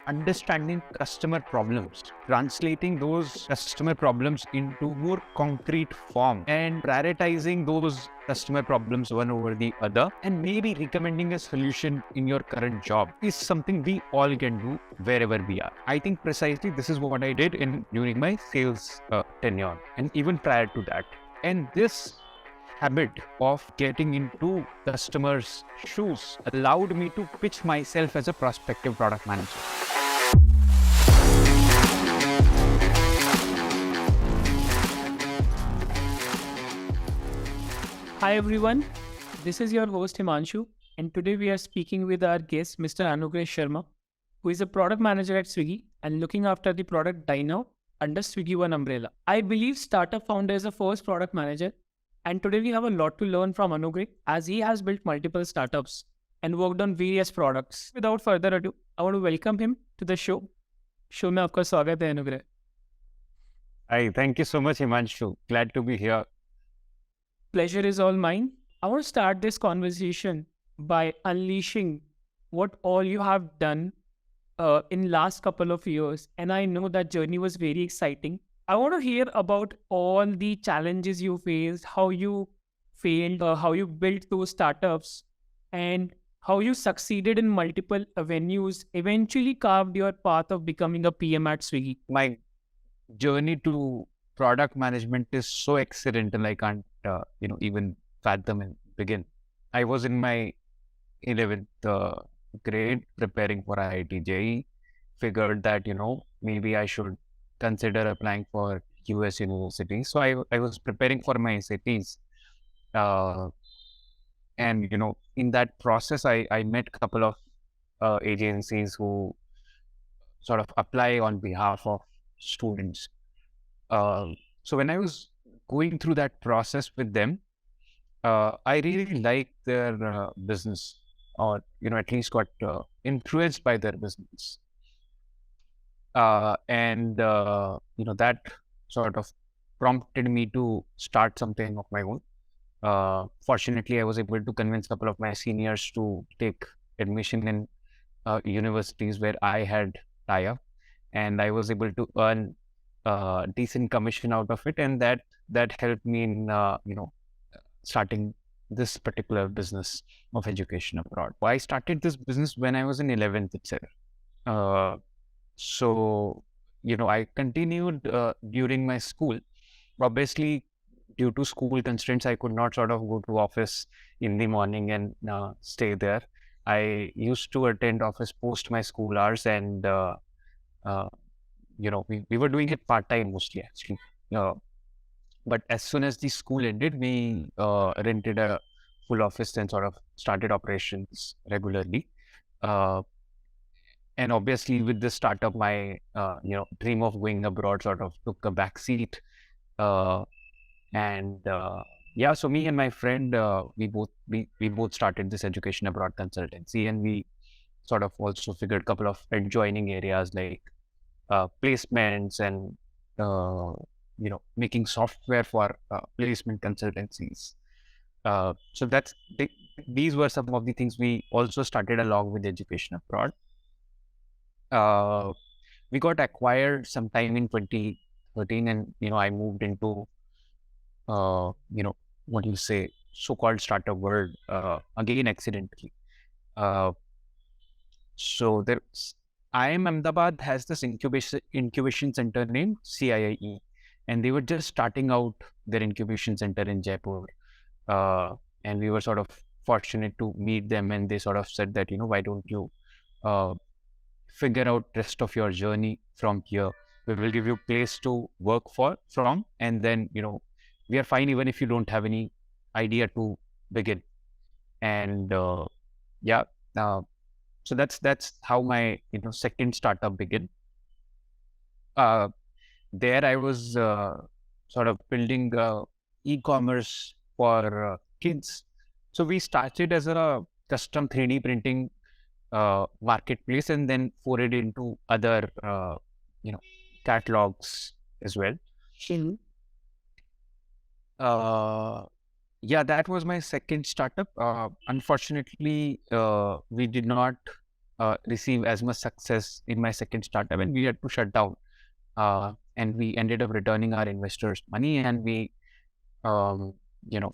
understanding customer problems, translating those customer problems into more concrete form, and prioritizing those customer problems one over the other, and maybe recommending a solution in your current job is something we all can do wherever we are. I think precisely this is what I did during my sales tenure, and even prior to that. And this habit of getting into customers' shoes allowed me to pitch myself as a prospective product manager. Hi everyone, this is your host Himanshu, and today we are speaking with our guest Mr. Anugrah Sharma, who is a product manager at Swiggy and looking after the product Dineout under Swiggy One umbrella. I believe startup founder is a first product manager, and today we have a lot to learn from Anugrah as he has built multiple startups and worked on various products. Without further ado, I want to welcome him to the show. Show में आपका स्वागत है अनुग्रह. Hi, thank you so much, Himanshu. Glad to be here. Pleasure is all mine. I want to start this conversation by unleashing what all you have done in last couple of years. And I know that journey was very exciting. I want to hear about all the challenges you faced, how you failed, how you built those startups, and how you succeeded in multiple avenues, eventually carved your path of becoming a PM at Swiggy. My journey to product management is so accidental, I can't, even fathom and begin. I was in my 11th grade preparing for IIT JEE, figured that, maybe I should consider applying for US universities. So I was preparing for my SATs. And, in that process, I met a couple of agencies who sort of apply on behalf of students. So when I was going through that process with them, I really liked their business, or at least got influenced by their business, and that sort of prompted me to start something of my own. Fortunately, I was able to convince a couple of my seniors to take admission in universities where I had tie-up, and I was able to earn decent commission out of it, and that helped me in starting this particular business of education abroad. I started this business when I was in 11th itself. So I continued during my school. Obviously, due to school constraints, I could not sort of go to office in the morning and stay there. I used to attend office post my school hours, and we were doing it part-time mostly, actually. But as soon as the school ended, we rented a full office and sort of started operations regularly. And obviously, with this startup, my dream of going abroad sort of took a back seat. So me and my friend, we both started this education abroad consultancy, and we sort of also figured a couple of adjoining areas like placements and making software for placement consultancies. So these were some of the things we also started along with education abroad. We got acquired sometime in 2013, and I moved into what do you say, so-called startup world again accidentally. So there's IIM Ahmedabad has this incubation center named CIIE, and they were just starting out their incubation center in Jaipur, and we were sort of fortunate to meet them, and they sort of said that why don't you figure out rest of your journey from here. We will give you a place to work from, and then we are fine even if you don't have any idea to begin. And so that's how my second startup began. There I was sort of building e-commerce for kids. So we started as a custom 3D printing marketplace, and then forayed into other catalogs as well. That was my second startup. Unfortunately, we did not receive as much success in my second startup, and we had to shut down. And we ended up returning our investors' money, and we, um, you know,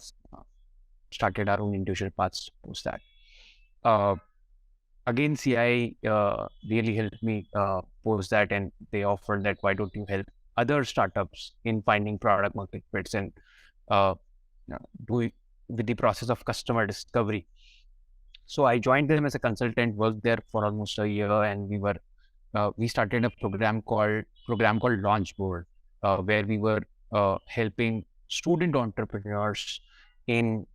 started our own individual paths post that. Again, CI really helped me post that, and they offered that why don't you help other startups in finding product market fits and uh, doing with the process of customer discovery. So I joined them as a consultant, worked there for almost a year, and we started a program called Launchboard, where we were helping student entrepreneurs in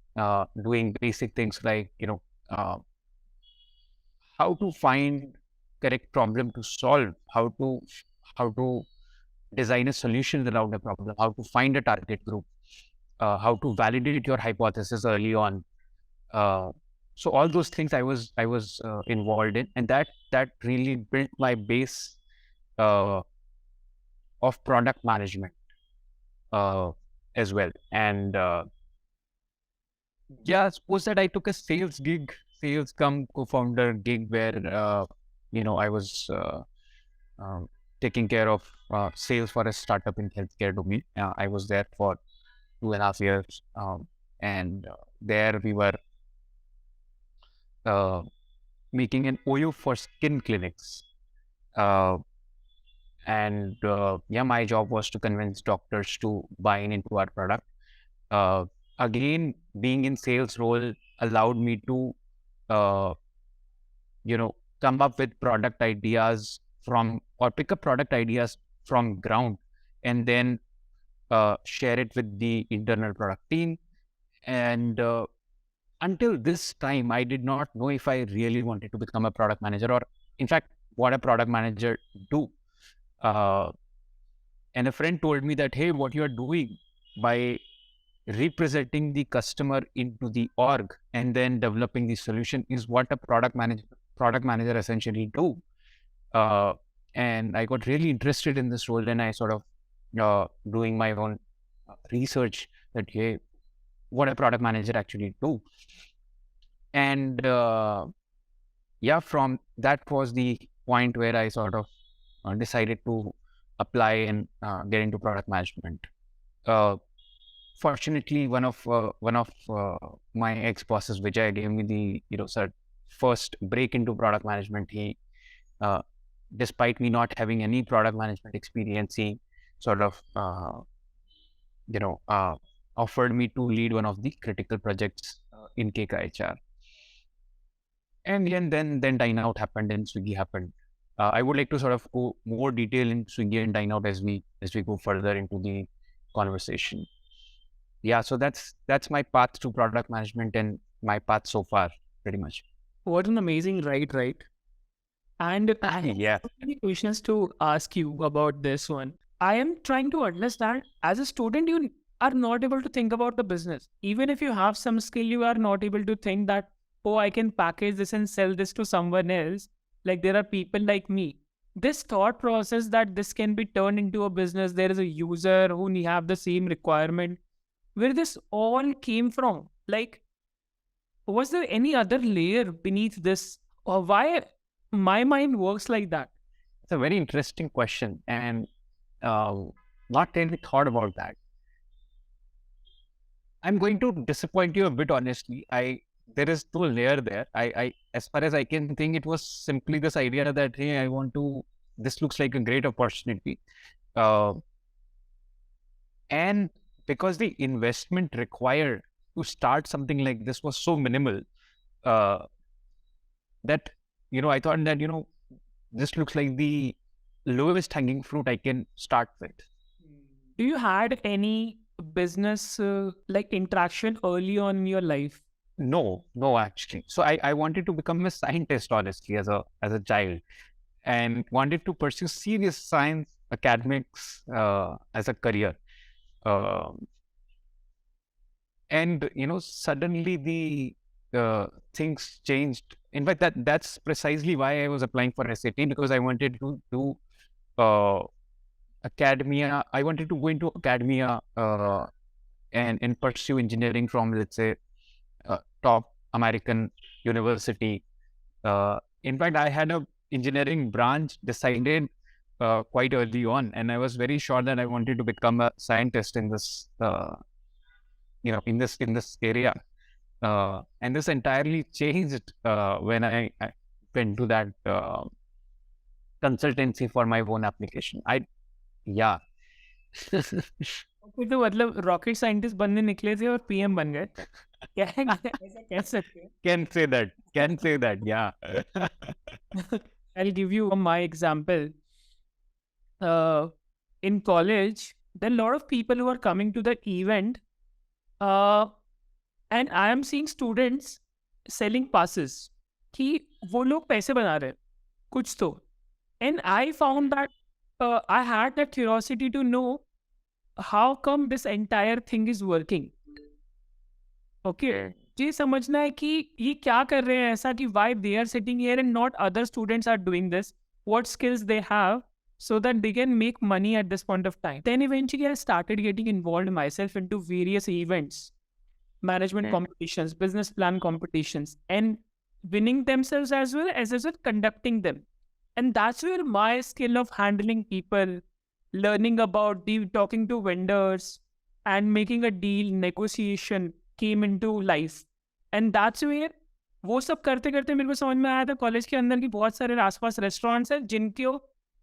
doing basic things like uh, how to find correct problem to solve, how to design a solution around a problem, how to find a target group, how to validate your hypothesis early on. Uh, so all those things I was involved in, and that really built my base uh, of product management uh, as well. And yeah, suppose that I took a sales come co-founder gig where I was um, taking care of sales for a startup in healthcare domain. I was there for 2.5 years, and there we were uh, making an OU for skin clinics. Uh, and yeah, my job was to convince doctors to buy into our product. Uh, Again, being in sales role allowed me to, uh, come up with product ideas or pick up product ideas from ground, and then share it with the internal product team. And until this time, I did not know if I really wanted to become a product manager, or in fact, what a product manager do. Uh, and a friend told me that, hey, what you are doing by representing the customer into the org and then developing the solution is what a product manager essentially do. Uh, and I got really interested in this role, and I sort of doing my own research that, hey, what a product manager actually do. And yeah, from that was the point where I sort of decided to apply and get into product management. Fortunately, one of my ex bosses, Vijay, gave me the first break into product management. He, uh, despite me not having any product management experience, he sort of you know uh, offered me to lead one of the critical projects in KKHR. And then Dineout happened and Swiggy happened. I would like to sort of go more detail in Swiggy and Dineout as we go further into the conversation. Yeah, so that's my path to product management and my path so far, pretty much. What an amazing ride, right? And I have Yeah. so many questions to ask you about this one. I am trying to understand, as a student, you are not able to think about the business. Even if you have some skill, you are not able to think that, oh, I can package this and sell this to someone else. Like there are people like me. This thought process that this can be turned into a business, there is a user who have the same requirement. Where this all came from? Like, was there any other layer beneath this? Or why my mind works like that? It's a very interesting question, and not really thought about that. I'm going to disappoint you a bit, honestly. There is no layer there. As far as I can think, it was simply this idea that, hey, this looks like a great opportunity. Uh, and because the investment required to start something like this was so minimal, uh, that, I thought that, this looks like the lowest hanging fruit I can start with. Do you had any business like interaction early on in your life? No, actually. So I wanted to become a scientist, honestly, as a child, and wanted to pursue serious science academics as a career. Um and suddenly the things changed. In fact, that's precisely why I was applying for SAT, because I wanted to do uh, academia. I wanted to go into academia and pursue engineering from, let's say, top American university. In fact, I had a engineering branch decided quite early on, and I was very sure that I wanted to become a scientist in this, in this area. And this entirely changed when I went to that consultancy for my own application. Yeah. Okay, तो मतलब rocket scientist बनने निकले थे और PM बन गए क्या ऐसा कह सकते हैं Can say that, yeah. I'll give you my example. In college, there are a lot of people who are coming to the event, and I am seeing students selling passes. कि वो लोग पैसे बना रहे हैं कुछ तो. And I found that I had that curiosity to know how come this entire thing is working. Okay, ये समझना है कि ये क्या कर रहे हैं ऐसा कि why they are sitting here and not other students are doing this, what skills they have so that they can make money at this point of time. Then eventually I started getting involved myself into various events, management competitions, business plan competitions, and winning themselves as well as conducting them. And that's where my skill of handling people, learning about talking to vendors and making a deal, negotiation came into life. And that's where वो सब करते करते मेरे को समझ में आया था कॉलेज के अंदर की बहुत सारे आसपास रेस्टोरेंट्स हैं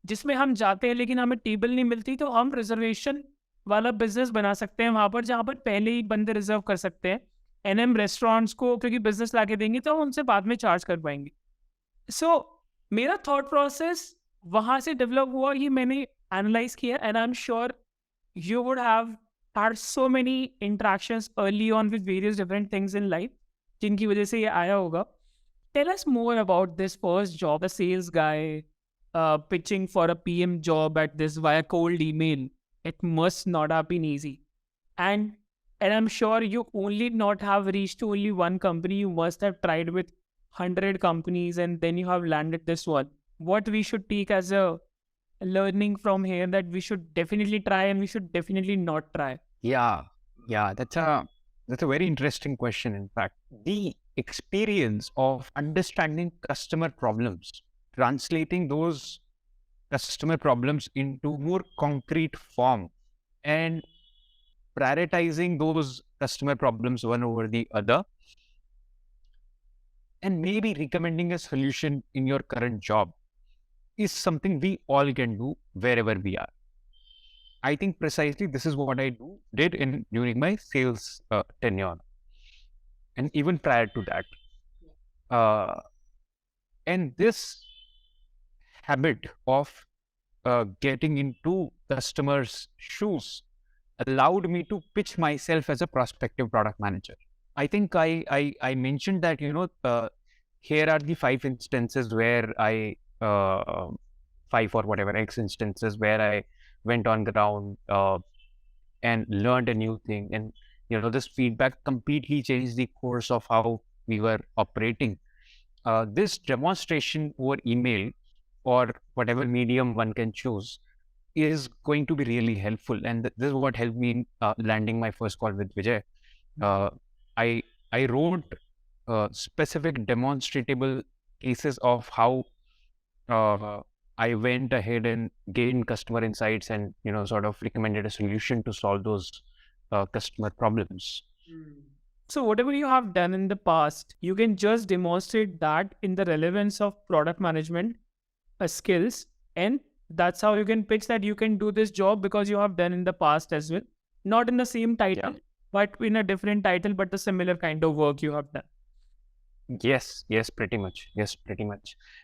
जिसमें हम जाते हैं लेकिन हमें टेबल नहीं मिलती, तो हम रिजर्वेशन वाला बिजनेस बना सकते हैं वहाँ पर, जहाँ पर पहले ही बंदे रिजर्व कर सकते हैं एनएम रेस्टोरेंट्स को, क्योंकि बिजनेस लाके देंगे तो हम उनसे बाद में चार्ज कर पाएंगे. सो मेरा थॉट प्रोसेस वहाँ से डेवलप हुआ, ये मैंने एनालाइज किया. And I am sure you would have had so many interactions early on with various different things in life जिनकी वजह से ये आया होगा. Tell us more about this first job, the sales guy pitching for a PM job at this via cold email. It must not have been easy. And I'm sure you only not have reached to only one company. You must have tried with 100 companies and then you have landed this one. What we should take as a learning from here that we should definitely try and we should definitely not try. Yeah, that's a very interesting question. In fact, the experience of understanding customer problems, translating those customer problems into more concrete form, and prioritizing those customer problems one over the other, and maybe recommending a solution in your current job is something we all can do wherever we are. I think precisely this is what I did during my sales tenure, and even prior to that. And this habit of getting into customers' shoes allowed me to pitch myself as a prospective product manager. I think I mentioned that, here are the 5 instances where I 5 or whatever X instances where I went on ground and learned a new thing. And, this feedback completely changed the course of how we were operating. This demonstration over email or whatever medium one can choose is going to be really helpful. And this is what helped me in landing my first call with Vijay. I wrote specific demonstrable cases of how I went ahead and gained customer insights and, sort of recommended a solution to solve those customer problems. So whatever you have done in the past, you can just demonstrate that in the relevance of product management skills. And that's how you can pitch that you can do this job because you have done in the past as well. Not in the same title, but in a different title, but the similar kind of work you have done. Yes, pretty much.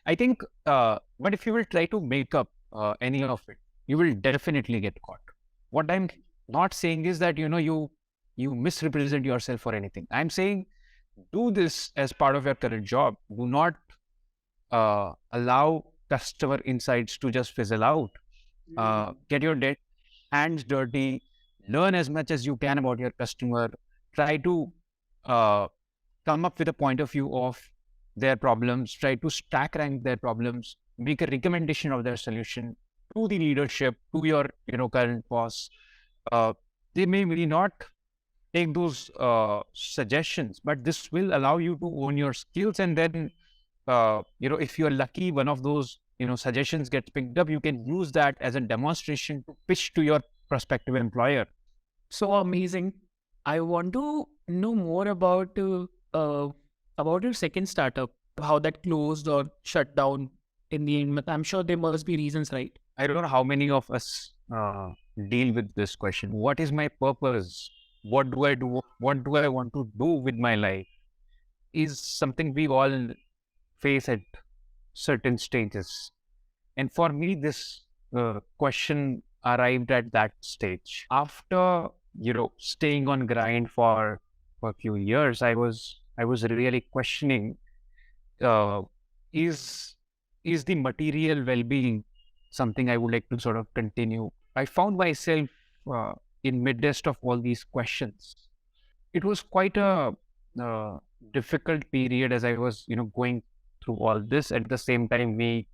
I think, but if you will try to make up any of it, you will definitely get caught. What I'm not saying is that, you misrepresent yourself or anything. I'm saying do this as part of your current job. Do not allow customer insights to just fizzle out. Get your hands dirty, learn as much as you can about your customer, try to come up with a point of view of their problems, try to stack rank their problems, make a recommendation of their solution to the leadership, to your current boss. They may really not take those suggestions, but this will allow you to own your skills and then if you're lucky, one of those, suggestions gets picked up, you can use that as a demonstration to pitch to your prospective employer. So amazing. I want to know more about your second startup, how that closed or shut down in the end. I'm sure there must be reasons, right? I don't know how many of us deal with this question. What is my purpose? What do I do? What do I want to do with my life? Is something we all face at certain stages. And for me, this question arrived at that stage. After, staying on grind for a few years, I was really questioning, uh, is is the material well-being something I would like to sort of continue? I found myself in midst of all these questions. It was quite a uh, difficult period as I was, going through all this. At the same time, we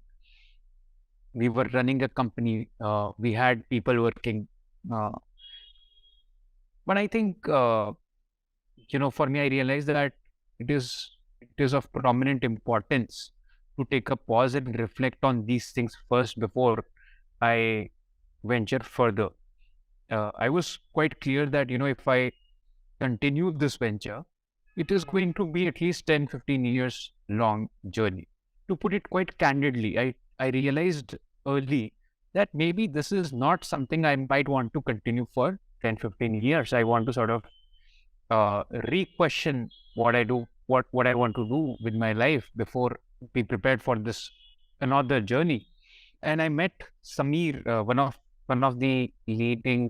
were running a company. We had people working, uh, but I think, for me, I realized that it is it is of prominent importance to take a pause and reflect on these things first before I venture further. I was quite clear that, if I continue this venture, it is going to be at least 10-15 years long journey. To put it quite candidly, I realized early that maybe this is not something I might want to continue for 10-15 years. I want to sort of re-question what I do, what I want to do with my life before be prepared for this another journey. And I met Samir, one of the leading,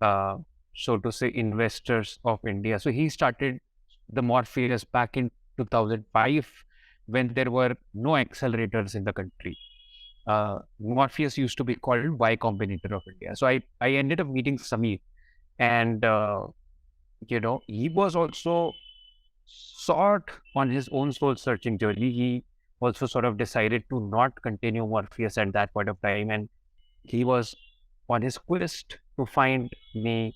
uh, so to say, investors of India. So he started the Morpheus back in 2005 when there were no accelerators in the country. Morpheus used to be called Y Combinator of India. So I ended up meeting Samir, and he was also sort on his own soul searching journey. He also sort of decided to not continue Morpheus at that point of time, and he was on his quest to find the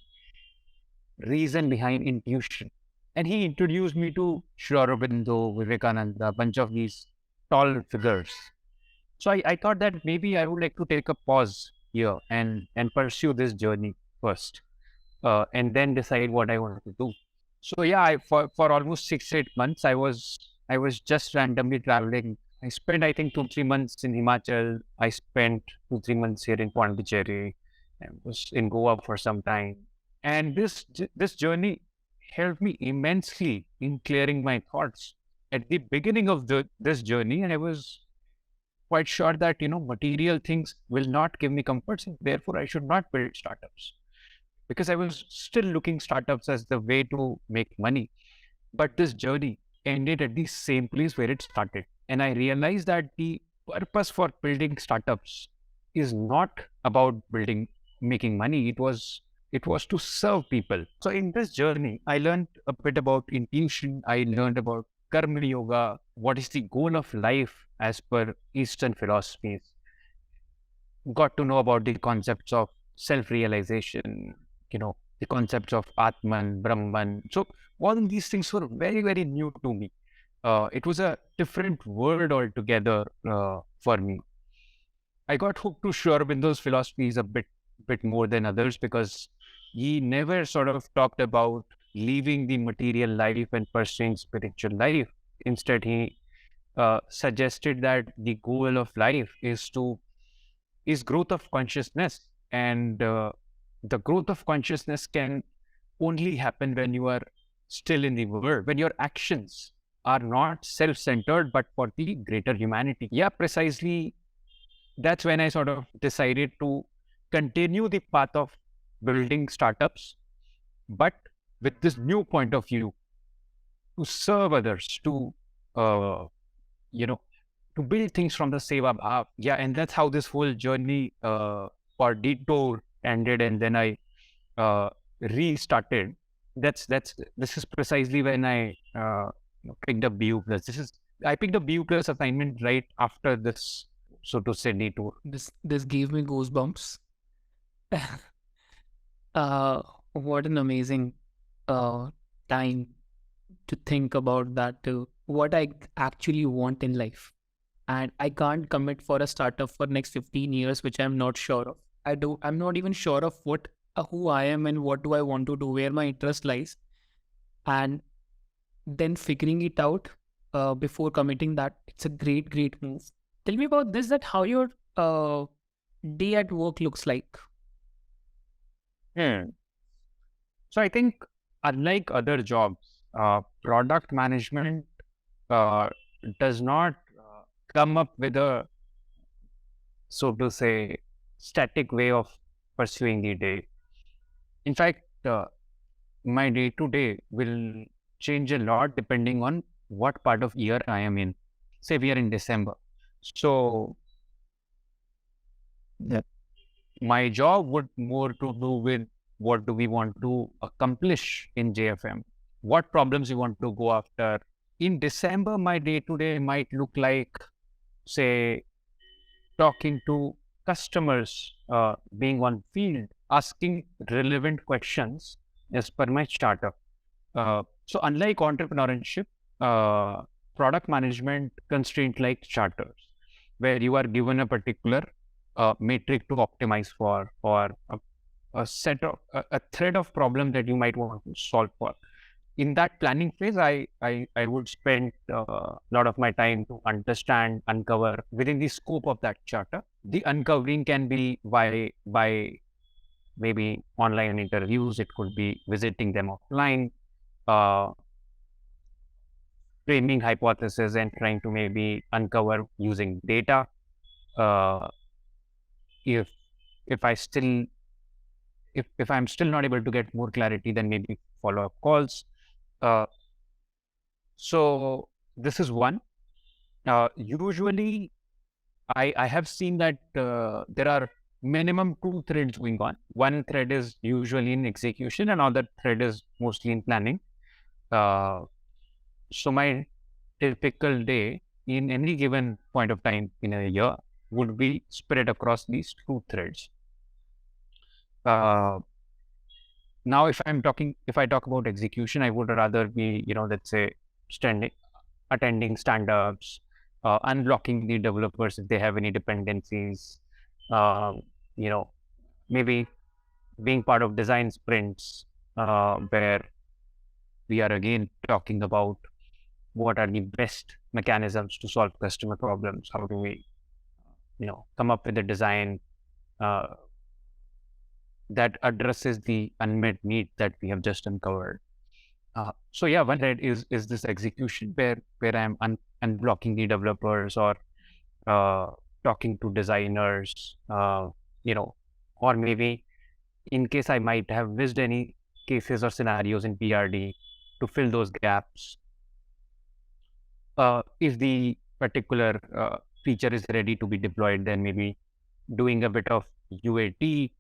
reason behind intuition. And he introduced me to Sri Aurobindo, Vivekananda, a bunch of these tall figures. So I thought that maybe I would like to take a pause here and pursue this journey first, and then decide what I want to do. So yeah, for almost 6-8 months, I was just randomly traveling. I spent, I think, 2-3 months in Himachal. I spent 2-3 months here in Pondicherry. I was in Goa for some time, and this journey helped me immensely in clearing my thoughts. At the beginning of this journey, I was quite sure that, material things will not give me comforts, and therefore I should not build startups, because I was still looking startups as the way to make money. But this journey ended at the same place where it started. And I realized that the purpose for building startups is not about making money. It was to serve people. So in this journey, I learned a bit about intuition. I learned about karma yoga, what is the goal of life as per Eastern philosophies. Got to know about the concepts of self-realization, the concepts of Atman, Brahman. So all these things were very, very new to me. It was a different world altogether for me. I got hooked to Sri Aurobindo's philosophies a bit more than others, because he never sort of talked about leaving the material life and pursuing spiritual life. Instead, he suggested that the goal of life is growth of consciousness, and the growth of consciousness can only happen when you are still in the world, when your actions are not self-centered but for the greater humanity. Yeah, precisely. That's when I sort of decided to continue the path of building startups, but with this new point of view, to serve others, to uh, you know to build things from the seva bhav. Yeah, and that's how this whole journey for detour ended, and then I restarted. This is precisely when I picked up BU plus. I picked up BU plus assignment right after this, so to say, detour. This gave me goosebumps. What an amazing uh time to think about that too. what I actually want in life. And I can't commit for a startup for next 15 years, which I'm not sure of. I'm not even sure of who I am and what do I want to do, where my interest lies. And then figuring it out before committing that, it's a great move. Tell me about this, that how your day at work looks like. Hmm. So I think, unlike other jobs, product management uh, does not come up with a, so to say, static way of pursuing the day. In fact, my day to day will change a lot depending on what part of year I am in. Say we are in December. So yeah, my job would more to do with what do we want to accomplish in JFM, what problems we want to go after. In December, my day to day might look like, say, talking to customers, being on field, asking relevant questions as per my charter. So unlike entrepreneurship, uh, product management constraint like charters, where you are given a particular metric to optimize for, or a set of a thread of problem that you might want to solve for. In that planning phase, I would spend a lot of my time to understand, uncover within the scope of that charter. The uncovering can be by maybe online interviews. It could be visiting them offline, uh, framing hypothesis and trying to maybe uncover using data. Uh, if if I still if I'm still not able to get more clarity, then maybe follow up calls. Uh, so this is one. Usually, I have seen that there are minimum two threads going on. One thread is usually in execution, and other thread is mostly in planning. Uh, so my typical day in any given point of time in a year would be spread across these two threads. Uh, Now, if I talk about execution, I would rather be, let's say, standing, attending stand-ups, unblocking the developers if they have any dependencies, uh, you know, maybe being part of design sprints, where we are again talking about what are the best mechanisms to solve customer problems. How do we, come up with a design uh, that addresses the unmet need that we have just uncovered. So yeah, one thread is this execution where I'm unblocking the developers, or talking to designers, or maybe in case I might have missed any cases or scenarios in PRD to fill those gaps. If the particular feature is ready to be deployed, then maybe doing a bit of UAT,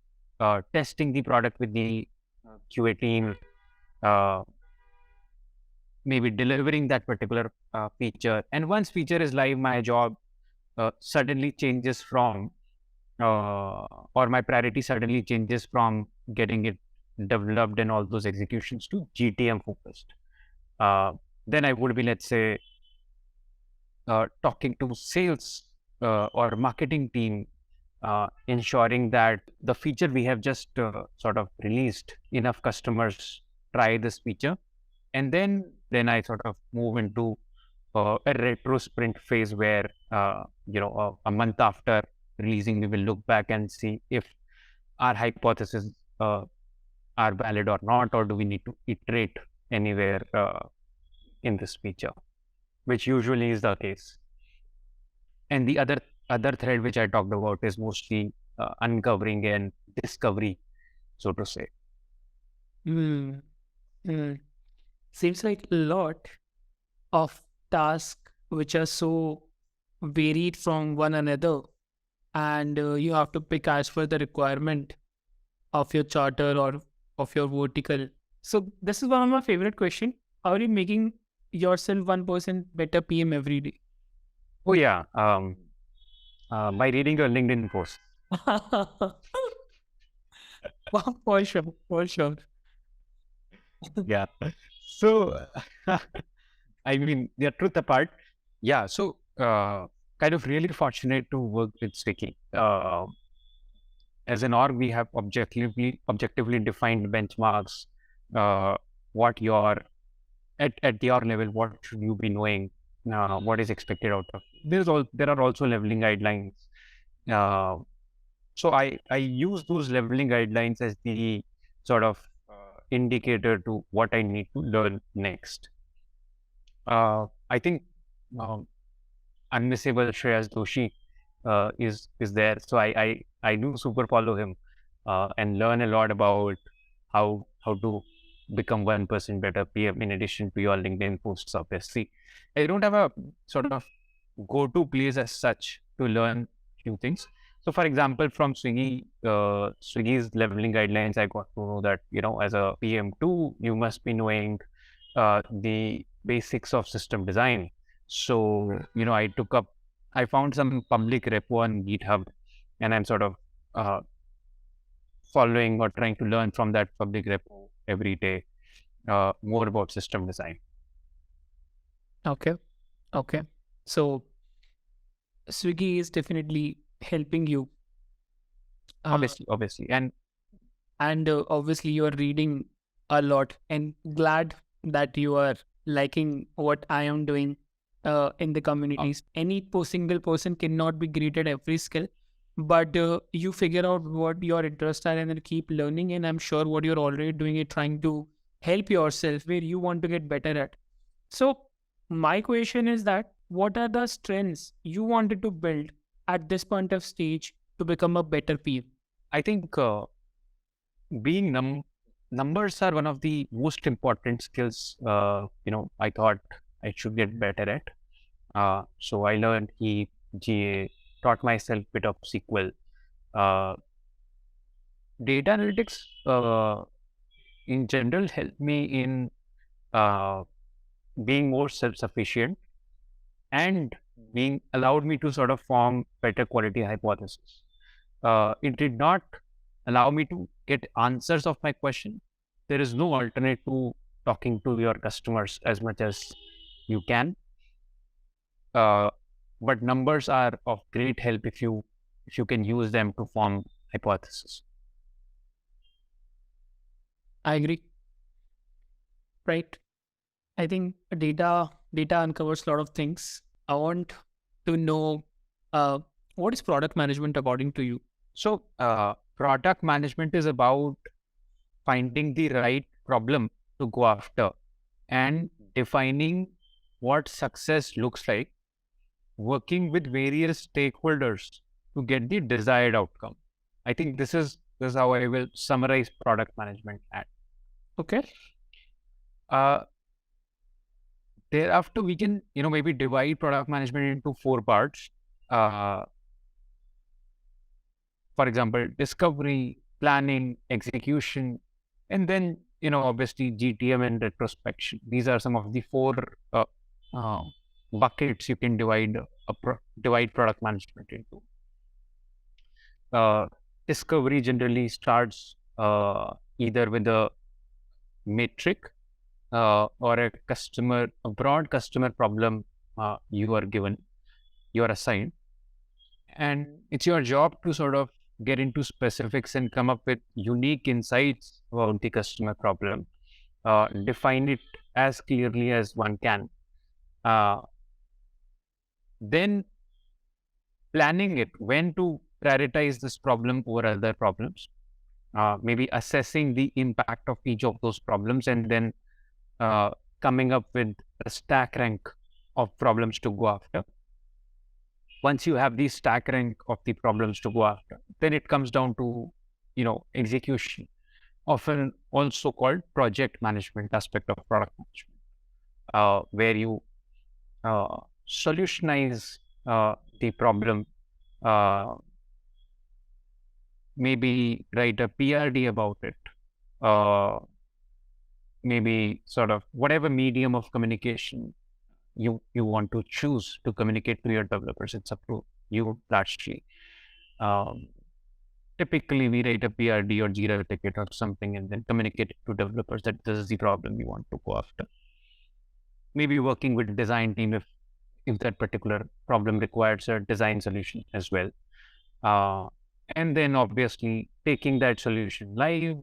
testing the product with the QA team, uh, maybe delivering that particular feature. And once feature is live, my job suddenly changes from, or my priority suddenly changes from getting it developed and all those executions to GTM focused. Then I would be, let's say, talking to sales or marketing team, ensuring that the feature we have just sort of released, enough customers try this feature, and then I sort of move into a retro sprint phase where a month after releasing, we will look back and see if our hypotheses are valid or not, or do we need to iterate anywhere in this feature, which usually is the case. And the other thread which I talked about is mostly uncovering and discovery, so to say. Hmm. Hmm. Seems like a lot of tasks which are so varied from one another, and you have to pick as per the requirement of your charter or of your vertical. So this is one of my favorite question. How are you making yourself 1% better PM every day? Oh yeah, by reading your LinkedIn post. For sure, for sure. Yeah. So I mean, the truth apart, yeah. So, kind of really fortunate to work with Swiggy. As an org, we have objectively defined benchmarks. Uh, what your at your level, what should you be knowing? What is expected out of? There are also leveling guidelines. Uh, so I use those leveling guidelines as the sort of indicator to what I need to learn next. I think um, unmissable Shreyas Doshi is there. So I do super follow him and learn a lot about how to become 1% better PM in addition to your LinkedIn posts, obviously. I don't have a sort of go-to place as such to learn few things. So for example, from Swiggy's leveling guidelines, I got to know that, as a PM2, you must be knowing the basics of system design. So, I found some public repo on GitHub, and I'm sort of uh, following or trying to learn from that public repo every day, more about system design. Okay. Okay. So Swiggy is definitely helping you. Obviously. And Obviously you are reading a lot, and glad that you are liking what I am doing in the communities. Any single person cannot be great at every skill, but you figure out what your interests are and then keep learning. And I'm sure what you're already doing is trying to help yourself where you want to get better at. So my question is that what are the strengths you wanted to build at this point of stage to become a better PM? I think being numbers are one of the most important skills. I thought I should get better at. So I learned heap, GA, taught myself bit of SQL. Data analytics in general helped me in uh, being more self-sufficient and being allowed me to sort of form better quality hypothesis. It did not allow me to get answers of my question. There is no alternate to talking to your customers as much as you can. But numbers are of great help if you can use them to form hypothesis. I agree. Right. I think data uncovers a lot of things. I want to know what is product management according to you? So product management is about finding the right problem to go after and defining what success looks like, working with various stakeholders to get the desired outcome. I think this is how I will summarize product management at. Okay. Thereafter, we can maybe divide product management into 4 parts. For example, discovery, planning, execution, and then obviously GTM and retrospection. These are some of the 4 buckets you can divide product management into. Discovery generally starts either with a metric or a broad customer problem you are assigned, and it's your job to sort of get into specifics and come up with unique insights about the customer problem, define it as clearly as one can. Then planning it, when to prioritize this problem over other problems, maybe assessing the impact of each of those problems, and then coming up with a stack rank of problems to go after. Once you have the stack rank of the problems to go after, then it comes down to, execution, often also called project management aspect of product management, where you solutionize the problem, maybe write a PRD about it, maybe sort of whatever medium of communication you want to choose to communicate to your developers. It's up to you largely. Typically, we write a PRD or Jira ticket or something and then communicate it to developers that this is the problem we want to go after. maybe working with design team if that particular problem requires a design solution as well. And then obviously taking that solution live,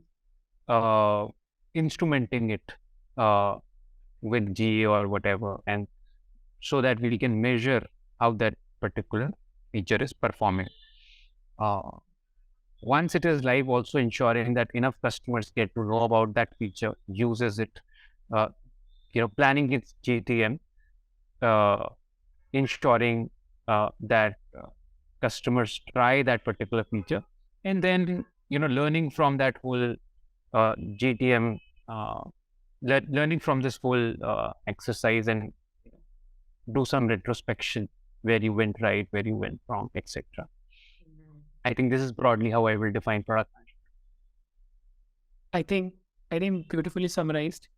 uh, instrumenting it uh, with GA or whatever, and so that we can measure how that particular feature is performing. Uh, Once it is live, also ensuring that enough customers get to know about that feature, uses it, uh, planning its GTM, uh, ensuring that customers try that particular feature, and then learning from that whole GTM, uh, learning from this whole exercise, and do some retrospection where you went right, where you went wrong, etc. I think this is broadly how I will define product management. I think beautifully summarized.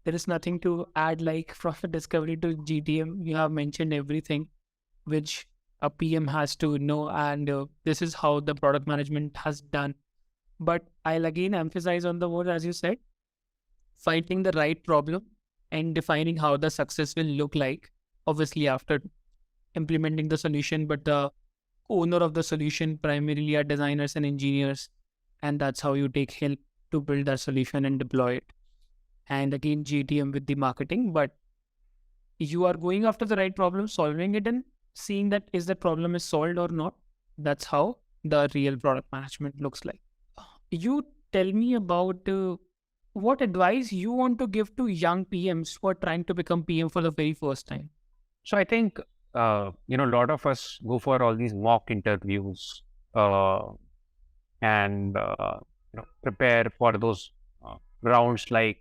There is nothing to add, like from discovery to GTM. You have mentioned everything which a PM has to know, and this is how the product management has done. But I'll again emphasize on the word, as you said, finding the right problem and defining how the success will look like, obviously after implementing the solution. But the owner of the solution primarily are designers and engineers, and that's how you take help to build that solution and deploy it. And again, GTM with the marketing, but you are going after the right problem, solving it, and seeing that is that problem is solved or not. That's how the real product management looks like. You tell me about what advice you want to give to young PMs who are trying to become PM for the very first time. So I think a lot of us go for all these mock interviews and prepare for those rounds like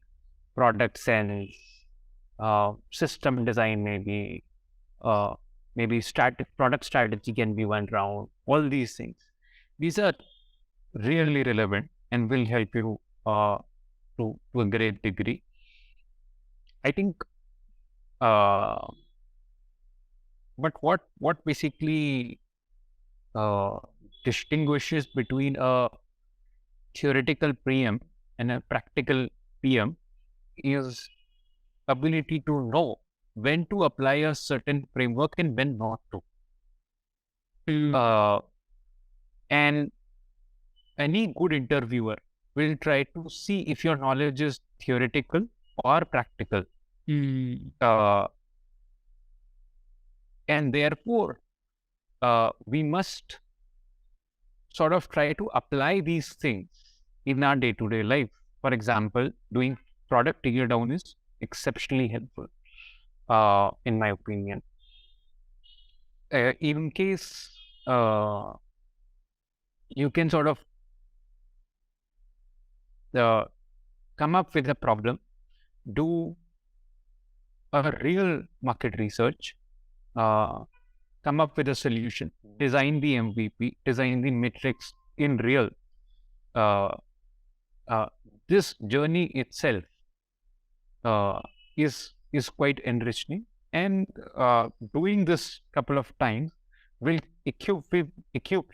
product sense, system design, maybe product strategy can be one round. All these things, these are really relevant and will help you to a great degree. I think, but what basically distinguishes between a theoretical PM and a practical PM is ability to know when to apply a certain framework and when not to. And any good interviewer will try to see if your knowledge is theoretical or practical. And therefore, we must sort of try to apply these things in our day-to-day life. For example, doing product tear down is exceptionally helpful, in my opinion. In case you can sort of come up with a problem, do a real market research, come up with a solution, design the MVP, design the metrics in real. This journey itself is quite enriching, and doing this couple of times will equip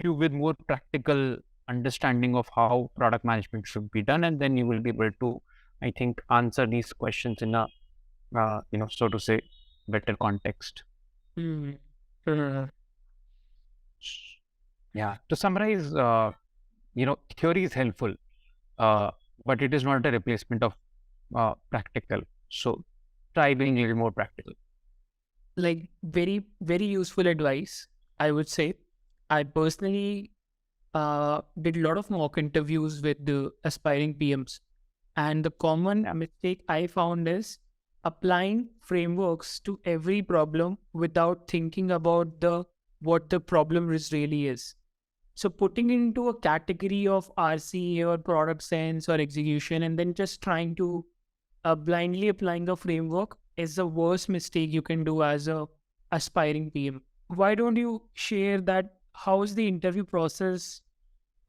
you with more practical understanding of how product management should be done, and then you will be able to, I think, answer these questions in a so to say, better context. Yeah. To summarize, theory is helpful, but it is not a replacement of practical. So try being a little more practical. Like very, very useful advice, I would say. I personally did a lot of mock interviews with the aspiring PMs. And the common mistake I found is applying frameworks to every problem without thinking about what the problem really is. So putting it into a category of RCA or product sense or execution, and then just trying to blindly applying a framework is the worst mistake you can do as a aspiring PM. Why don't you share that? How's the interview process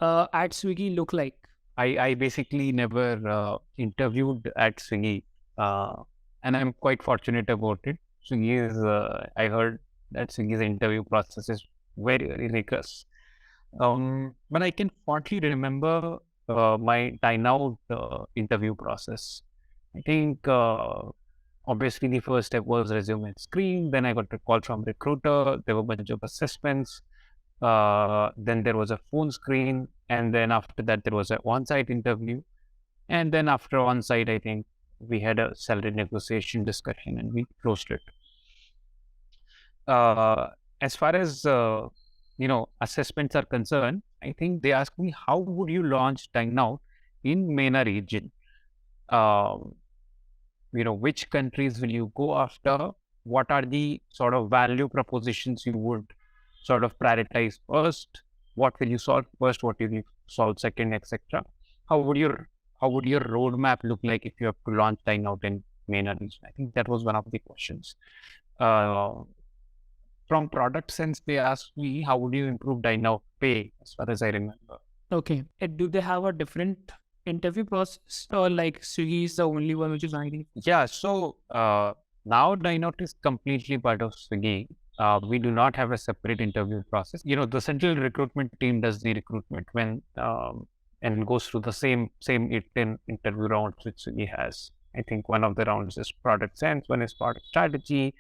at Swiggy look like? I basically never interviewed at Swiggy, and I'm quite fortunate about it. Swiggy is, I heard that Swiggy's interview process is very, very rigorous. But I can fondly remember my Dineout interview process. I think obviously the first step was resume screen. Then I got a call from recruiter. There were a bunch of assessments. Then there was a phone screen, and then after that there was an on-site interview, and then after on-site, I think we had a salary negotiation discussion and we closed it. As far as assessments are concerned, I think they asked me, how would you launch Dineout in MENA region? Which countries will you go after? What are the sort of value propositions you would sort of prioritize first? What will you solve first? What will you solve second, etc.? How would your roadmap look like if you have to launch Dineout in MENA region? I think that was one of the questions. From product sense, they asked me, how would you improve Dineout pay, as far as I remember. Okay. Do they have a different interview process, or like Swiggy is the only one which is hiring? Yeah, so now Dineout is completely part of Swiggy. We do not have a separate interview process. The central recruitment team does the recruitment and goes through the same 8-10 interview rounds which Swiggy has. I think one of the rounds is product sense, one is product strategy,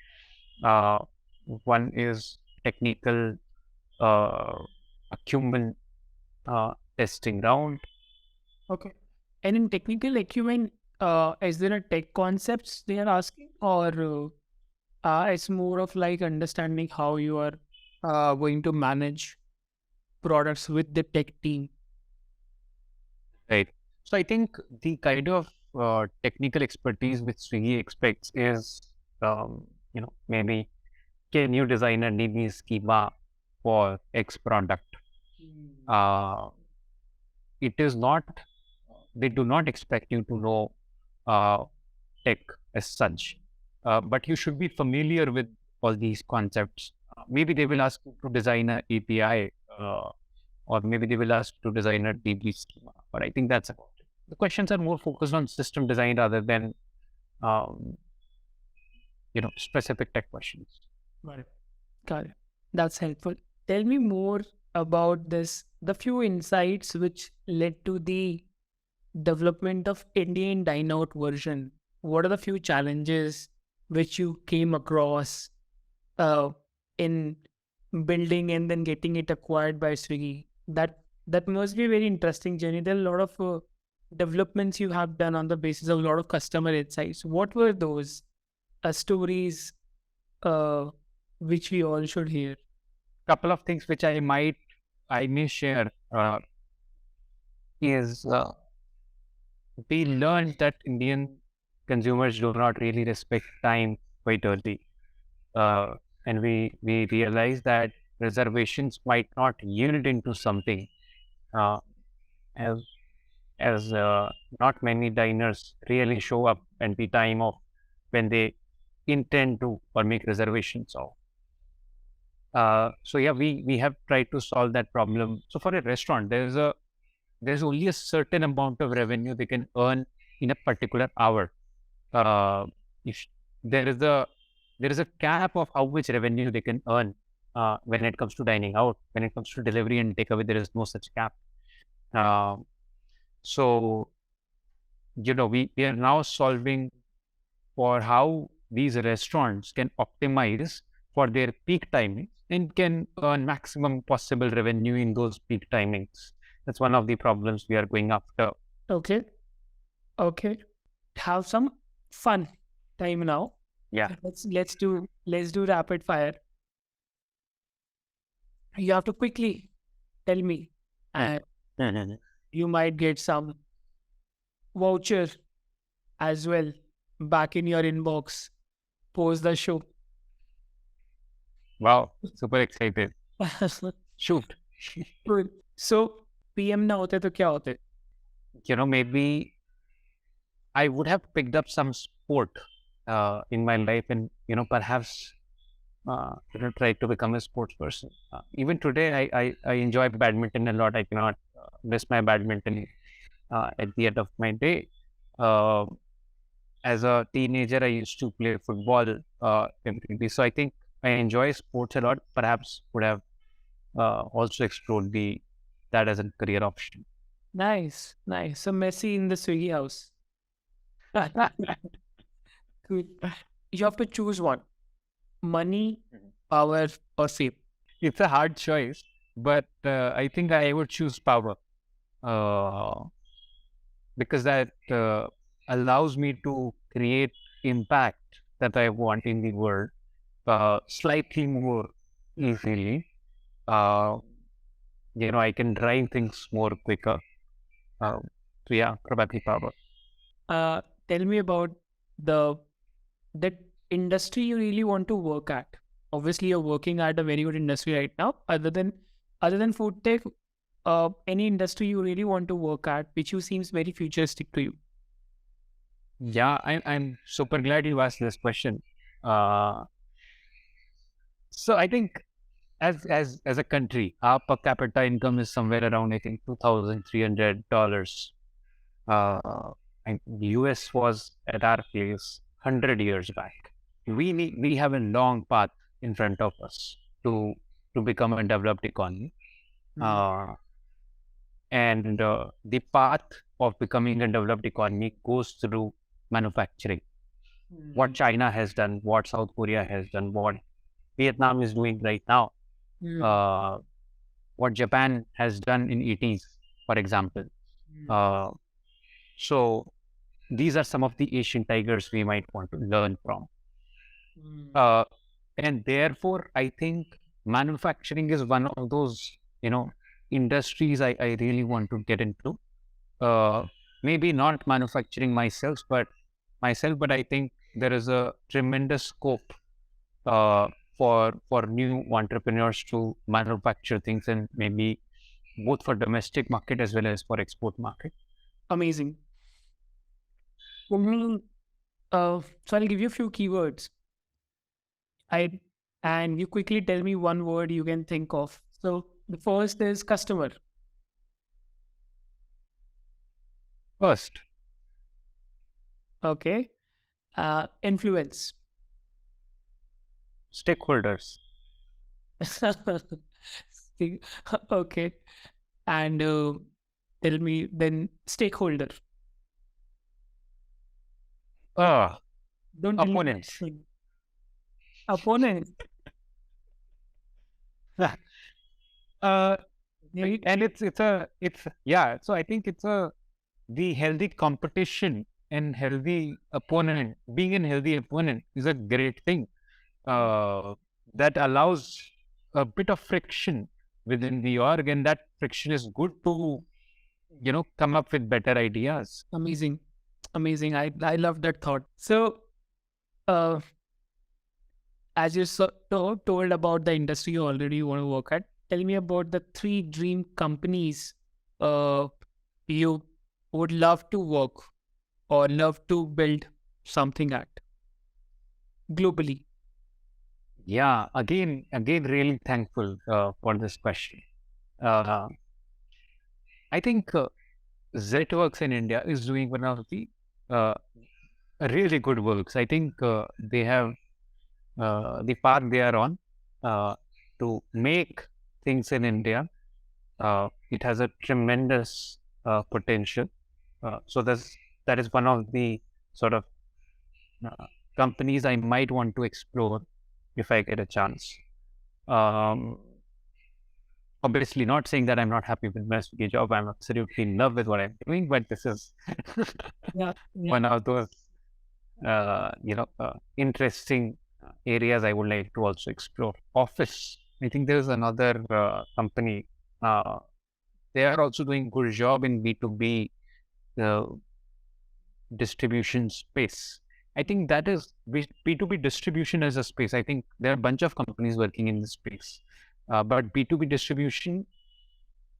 one is technical acumen testing round. Okay. And in technical acumen, is there a tech concepts they are asking, or it's more of like understanding how you are going to manage products with the tech team? Right. So I think the kind of technical expertise which Swiggy expects is, maybe, can you design a DB schema for X product? It is not, they do not expect you to know tech as such, but you should be familiar with all these concepts. Maybe they will ask you to design an API, or maybe they will ask to design a DB schema, but I think that's about it. The questions are more focused on system design rather than, specific tech questions. Got it. Got it. That's helpful. Tell me more about the few insights which led to the development of Indian Dineout version. What are the few challenges which you came across in building and then getting it acquired by Swiggy? That must be a very interesting journey. There are a lot of developments you have done on the basis of a lot of customer insights. What were those stories which we all should hear? Couple of things which I may share is we learned that Indian consumers do not really respect time quite early, and we realized that reservations might not yield into something, as not many diners really show up at the time of when they intend to or make reservations of. So yeah, we have tried to solve that problem. So for a restaurant, there's only a certain amount of revenue they can earn in a particular hour. If there is a cap of how much revenue they can earn when it comes to dining out. When it comes to delivery and takeaway, there is no such cap. So we are now solving for how these restaurants can optimize for their peak timings and can earn maximum possible revenue in those peak timings. That's one of the problems we are going after. Okay. Have some fun time now. Yeah. Let's do rapid fire. You have to quickly tell me, and you might get some voucher as well back in your inbox post the show. Wow, super excited. Shoot. Cool. So PM ना होते तो क्या होते? Maybe I would have picked up some sport in my life, and perhaps try to become a sports person. Even today, I enjoy badminton a lot. I cannot miss my badminton at the end of my day. As a teenager, I used to play football every. So I think I enjoy sports a lot. Perhaps would have also explored that as a career option. Nice. So Messi in the Swiggy house. Good. You have to choose one: money, power, or fame. It's a hard choice, but I think I would choose power uh, because that allows me to create impact that I want in the world slightly more easily. Uh, I can drive things more quicker. Uh, so yeah, probably power. Tell me about the that industry you really want to work at. Obviously, you're working at a very good industry right now. Other than food tech, any industry you really want to work at, which you seems very futuristic to you. Yeah, I'm super glad you asked this question. Uh, so I think as a country, our per capita income is somewhere around I think $2,300. And US was at our place 100 years back. We have a long path in front of us to become a developed economy. Uh, and the path of becoming a developed economy goes through manufacturing. What China has done, what South Korea has done, what Vietnam is doing right now, uh, what Japan has done in 80s, for example. Uh, so these are some of the Asian tigers we might want to learn from. Uh, and therefore, I think manufacturing is one of those, industries I really want to get into. Maybe not manufacturing myself, but I think there is a tremendous scope uh, for new entrepreneurs to manufacture things, and maybe both for domestic market as well as for export market. Amazing. For me, so I'll give you a few keywords. I and you quickly tell me one word you can think of. So the first is customer. First, Okay. Influence. stakeholders. Okay. And tell me then stakeholder. Ah, Don't tell me opponents. opponent. uh, Yeah, and it's yeah. So I think it's a the healthy competition and healthy opponent. Being a healthy opponent is a great thing. That allows a bit of friction within the org, and that friction is good to come up with better ideas. amazing. Amazing. I love that thought. So uh as you told about the industry you already want to work at, tell me about the three dream companies uh, you would love to work or love to build something at globally. Yeah, again, really thankful for this question. Uh, I think ZWorks in India is doing one of the uh, really good works. I think they have the path they are on to make things in India. It has a tremendous potential. That is one of the sort of companies I might want to explore if I get a chance. Um, Obviously, not saying that I'm not happy with my Swiggy job. I'm absolutely in love with what I'm doing, but this is Yeah, yeah. one of those interesting areas I would like to also explore. Office. I think there's another company. Uh, they are also doing good job in B2B uh, distribution space. I think that is B2B distribution as a space. I think there are a bunch of companies working in this space, but B2B distribution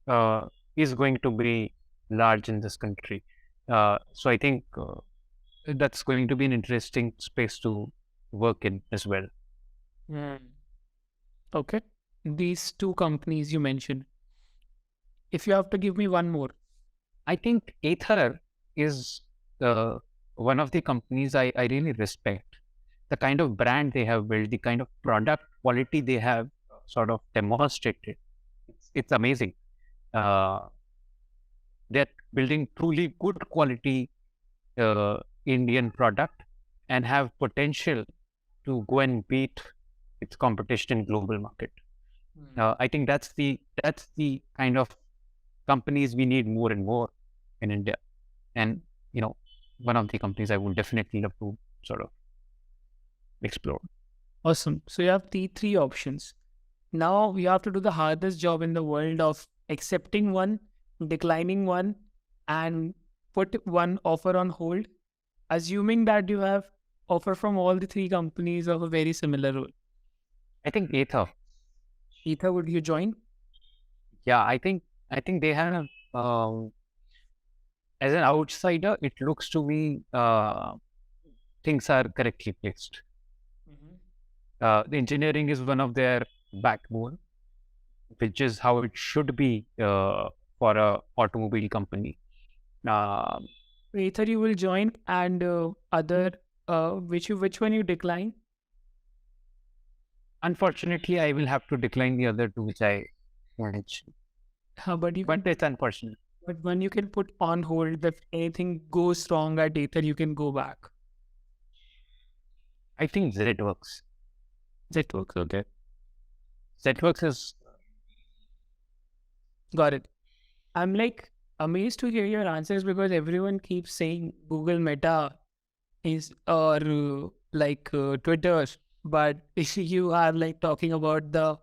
uh, is going to be large in this country. So I think that's going to be an interesting space to work in as well. Mm. Okay. These two companies you mentioned. If you have to give me one more. I think Ather is one of the companies I really respect. The kind of brand they have built, the kind of product quality they have sort of demonstrated, it's amazing. Uh, they're building truly good quality Indian product. and have potential to go and beat its competition in global market. I think that's the kind of companies we need more and more in India. And one of the companies I would definitely love to sort of explore. Awesome. So you have the three options. Now you have to do the hardest job in the world of accepting one, declining one, and put one offer on hold, assuming that you have offer from all the three companies of a very similar role. I think Ather. Ether, would you join? Yeah, I think they have. As an outsider, it looks to me things are correctly placed. The engineering is one of their backbone, which is how it should be for a automobile company. Ether, you will join, and other which one you decline? Unfortunately, I will have to decline the other two which I mentioned. But it's unfortunate. But when you can put on hold, that anything goes wrong at Ether, you can go back. I think ZWorks. ZWorks, okay. ZWorks is... Got it. I'm like amazed to hear your answers because everyone keeps saying Google Meta is or Twitter, but you are like talking about the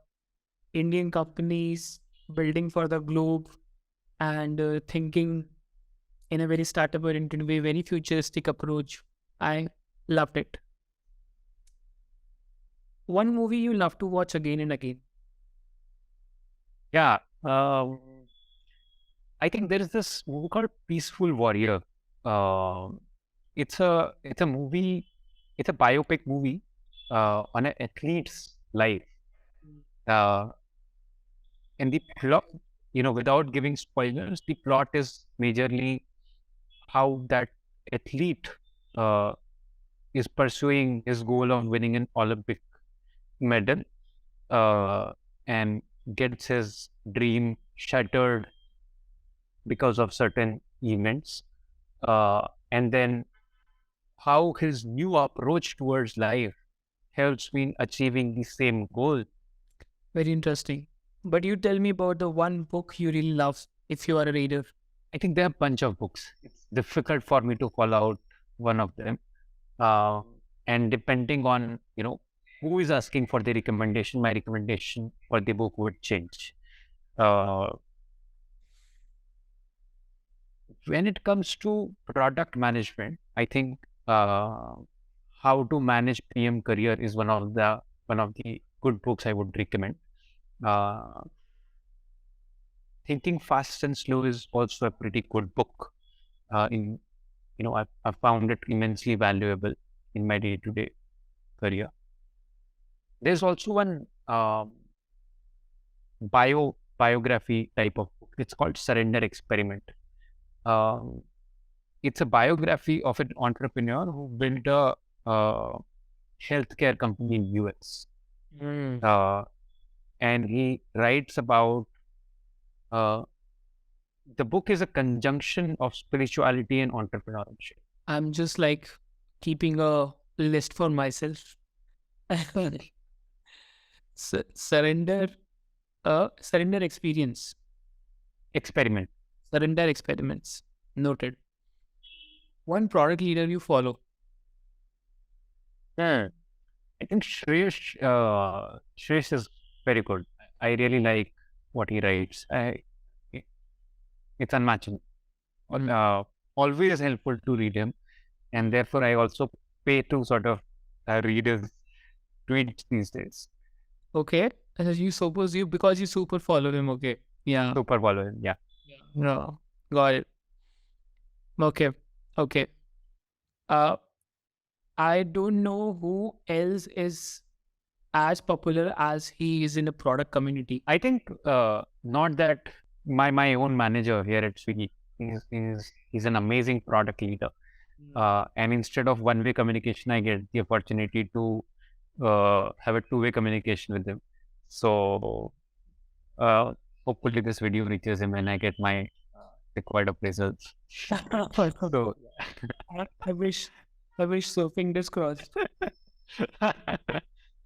Indian companies building for the globe and thinking in a very startup oriented way, very futuristic approach. I loved it. One movie you love to watch again and again? Yeah. I think there is this movie called Peaceful Warrior. It's a movie, it's a biopic movie on an athlete's life. And the plot, without giving spoilers, the plot is majorly how that athlete is pursuing his goal of winning an Olympic medal and gets his dream shattered because of certain events, and then how his new approach towards life helps me in achieving the same goal. Very interesting. But you tell me about the one book you really love if you are a reader. I think there are a bunch of books. It's difficult for me to call out one of them. And depending on, who is asking for the recommendation, my recommendation for the book would change. When it comes to product management, I think how to manage PM career is one of the good books I would recommend. Thinking Fast and Slow is also a pretty good book. I've found it immensely valuable in my day-to-day career. There's also one biography type of book. It's called Surrender Experiment. It's a biography of an entrepreneur who built a healthcare company in US. And he writes about the book is a conjunction of spirituality and entrepreneurship. I'm just like keeping a list for myself. Surrender experience. Experiment. Surrender experiments. Noted. One product leader you follow? I think Shreyash is very good. I really like what he writes. It's unmatchable. Always helpful to read him, and therefore I also pay to sort of read his tweets these days. Okay, because you super follow him. Okay, yeah, super follow him. Yeah. No, got it. Okay. I don't know who else is as popular as he is in a product community. I think not that my own manager here at Swiggy he's an amazing product leader. And instead of one-way communication, I get the opportunity to have a two-way communication with him. So hopefully this video reaches him and I get my required appraisals. So I wish I wish so. Fingers crossed.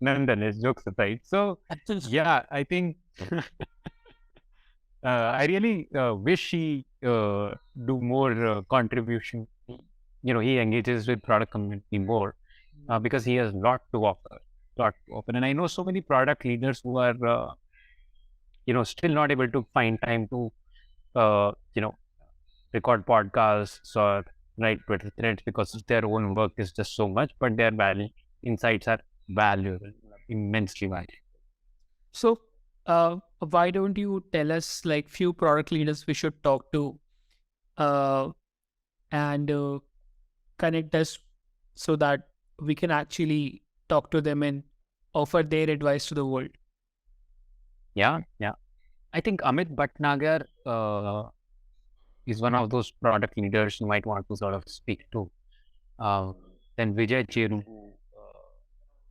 Nonetheless, jokes aside. So, yeah, I think I really wish he do more contribution. He engages with product community more because he has a lot to offer, And I know so many product leaders who are, still not able to find time to, record podcasts or write Twitter threads because their own work is just so much, but their insights are valuable, immensely valuable. So, why don't you tell us like few product leaders we should talk to, uh, and connect us so that we can actually talk to them and offer their advice to the world? Yeah. I think Amit Bhatnagar is one of those product leaders you might want to sort of speak to. Then Vijay Cheru,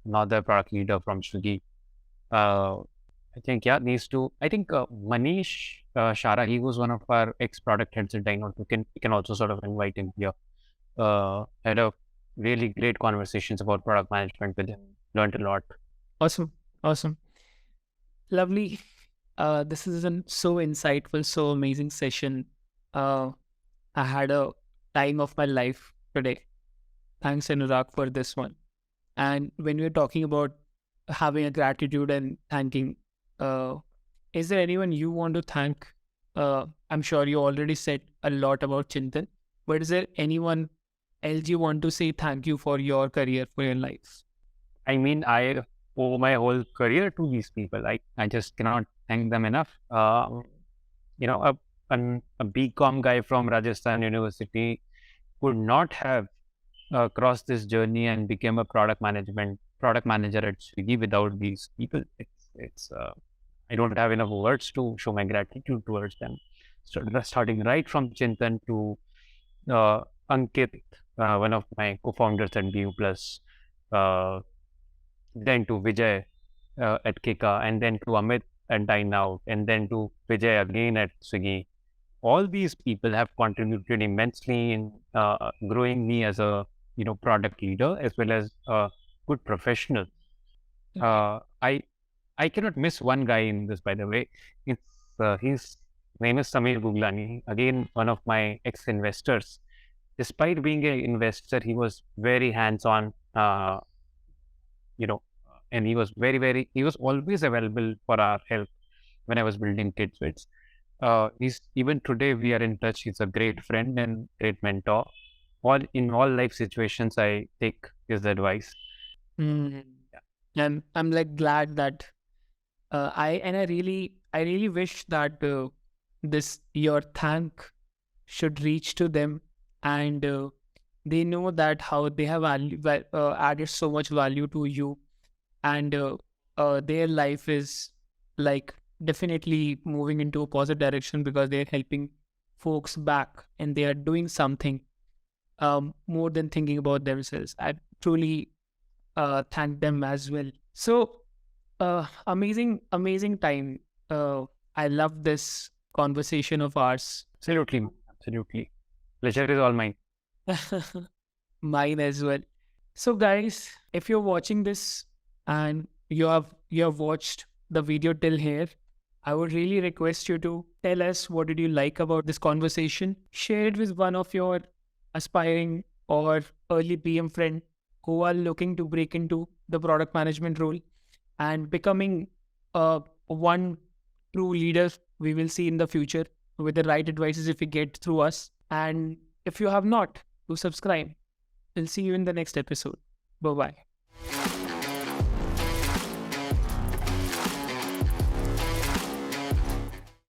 another product leader from Swiggy. I think, yeah, these two. I think Manish Shara, he was one of our ex-product heads at Dineout. We can also sort of invite him here. Had a really great conversations about product management with him. Learned a lot. Awesome, awesome, lovely. This is so insightful, so amazing session. I had a time of my life today. Thanks, Anurag, for this one. And when we're talking about having a gratitude and thanking, is there anyone you want to thank? I'm sure you already said a lot about Chintan, but is there anyone else you want to say thank you for your career, for your life? I mean, I owe my whole career to these people. I just cannot thank them enough. A BCom guy from Rajasthan University could not have crossed this journey and became a product manager at Swiggy without these people. It's I don't have enough words to show my gratitude towards them. Starting right from Chintan to Ankit, one of my co-founders at BU Plus, then to Vijay at Kika, and then to Amit at Dine-out, and then to Vijay again at Swiggy. All these people have contributed immensely in growing me as a product leader as well as a good professional. I cannot miss one guy in this, by the way. It's his name is Samir Guglani, again one of my ex-investors. Despite being an investor, he was very hands-on. And he was he was always available for our help when I was building KidSwits. He's even today we are in touch. He's a great friend and great mentor. In all life situations, I take his advice. Mm. And I'm like glad that I really wish that this your thank should reach to them, and they know that how they have added so much value to you, and their life is like definitely moving into a positive direction because they're helping folks back and they are doing something more than thinking about themselves. I truly thank them as well. So amazing time. I love this conversation of ours. Absolutely. Pleasure is all mine. Mine as well. So guys, if you're watching this and you have watched the video till here, I would really request you to tell us what did you like about this conversation. Share it with one of your aspiring or early PM friend who are looking to break into the product management role and becoming one true leader we will see in the future with the right advices if we get through us. And if you have not, to subscribe. We'll see you in the next episode. Bye-bye.